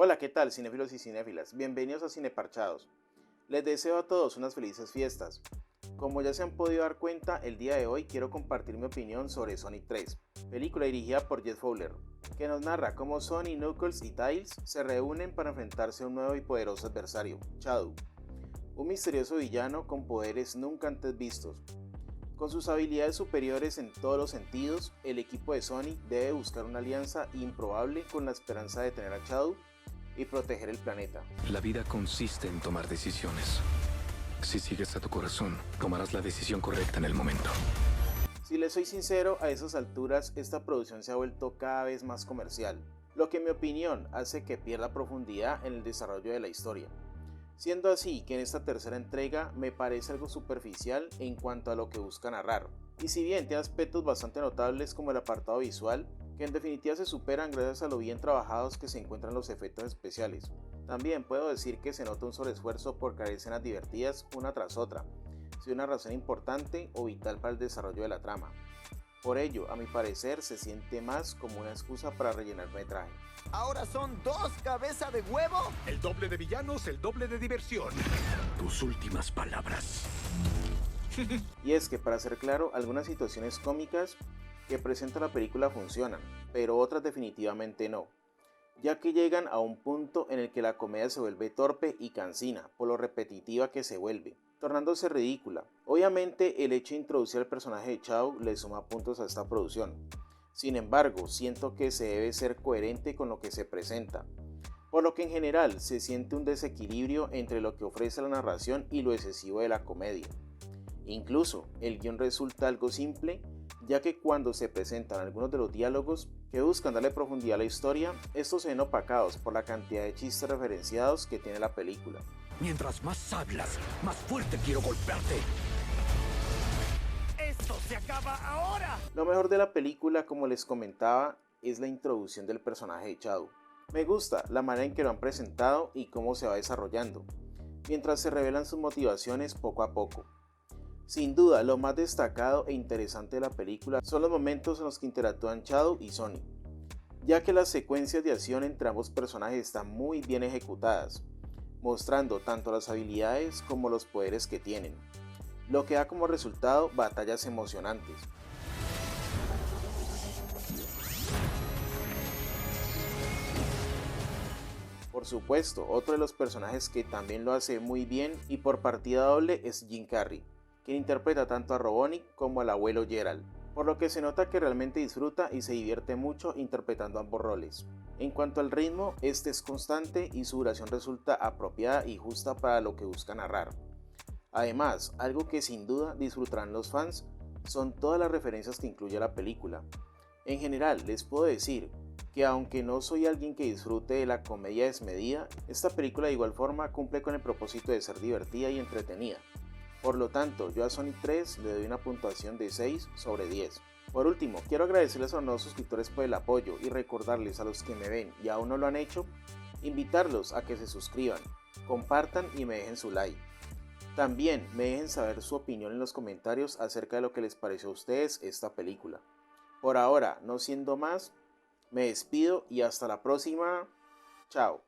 Hola, ¿qué tal, cinéfilos y cinéfilas? Bienvenidos a Cineparchados. Les deseo a todos unas felices fiestas. Como ya se han podido dar cuenta, el día de hoy quiero compartir mi opinión sobre Sonic 3, película dirigida por Jeff Fowler, que nos narra cómo Sonic, Knuckles y Tails se reúnen para enfrentarse a un nuevo y poderoso adversario, Shadow, un misterioso villano con poderes nunca antes vistos. Con sus habilidades superiores en todos los sentidos, el equipo de Sonic debe buscar una alianza improbable con la esperanza de detener a Shadow y proteger el planeta. La vida consiste en tomar decisiones. Si sigues a tu corazón, tomarás la decisión correcta en el momento. Si les soy sincero, a esas alturas esta producción se ha vuelto cada vez más comercial, lo que en mi opinión hace que pierda profundidad en el desarrollo de la historia. Siendo así que en esta tercera entrega me parece algo superficial en cuanto a lo que busca narrar, y si bien tiene aspectos bastante notables como el apartado visual, que en definitiva se superan gracias a lo bien trabajados que se encuentran los efectos especiales. También puedo decir que se nota un sobreesfuerzo por crear escenas divertidas una tras otra, sin una razón importante o vital para el desarrollo de la trama. Por ello, a mi parecer, se siente más como una excusa para rellenar metraje. ¿Ahora son dos cabezas de huevo? El doble de villanos, el doble de diversión. Tus últimas palabras. Y es que, para ser claro, algunas situaciones cómicas que presenta la película funcionan, pero otras definitivamente no, ya que llegan a un punto en el que la comedia se vuelve torpe y cansina por lo repetitiva que se vuelve, tornándose ridícula. Obviamente el hecho de introducir al personaje de Shadow le suma puntos a esta producción. Sin embargo, siento que se debe ser coherente con lo que se presenta, por lo que en general se siente un desequilibrio entre lo que ofrece la narración y lo excesivo de la comedia. Incluso el guión resulta algo simple, ya que cuando se presentan algunos de los diálogos que buscan darle profundidad a la historia, estos se ven opacados por la cantidad de chistes referenciados que tiene la película. Mientras más hablas, más fuerte quiero golpearte. ¡Esto se acaba ahora! Lo mejor de la película, como les comentaba, es la introducción del personaje de Shadow. Me gusta la manera en que lo han presentado y cómo se va desarrollando, mientras se revelan sus motivaciones poco a poco. Sin duda, lo más destacado e interesante de la película son los momentos en los que interactúan Shadow y Sonic, ya que las secuencias de acción entre ambos personajes están muy bien ejecutadas, mostrando tanto las habilidades como los poderes que tienen, lo que da como resultado batallas emocionantes. Por supuesto, otro de los personajes que también lo hace muy bien y por partida doble es Jim Carrey, quien interpreta tanto a Robotnik como al abuelo Gerald, por lo que se nota que realmente disfruta y se divierte mucho interpretando ambos roles. En cuanto al ritmo, este es constante y su duración resulta apropiada y justa para lo que busca narrar. Además, algo que sin duda disfrutarán los fans son todas las referencias que incluye la película. En general, les puedo decir que aunque no soy alguien que disfrute de la comedia desmedida, esta película de igual forma cumple con el propósito de ser divertida y entretenida. Por lo tanto, yo a Sonic 3 le doy una puntuación de 6 sobre 10. Por último, quiero agradecerles a los nuevos suscriptores por el apoyo y recordarles a los que me ven y aún no lo han hecho, invitarlos a que se suscriban, compartan y me dejen su like. También me dejen saber su opinión en los comentarios acerca de lo que les pareció a ustedes esta película. Por ahora, no siendo más, me despido y hasta la próxima. Chao.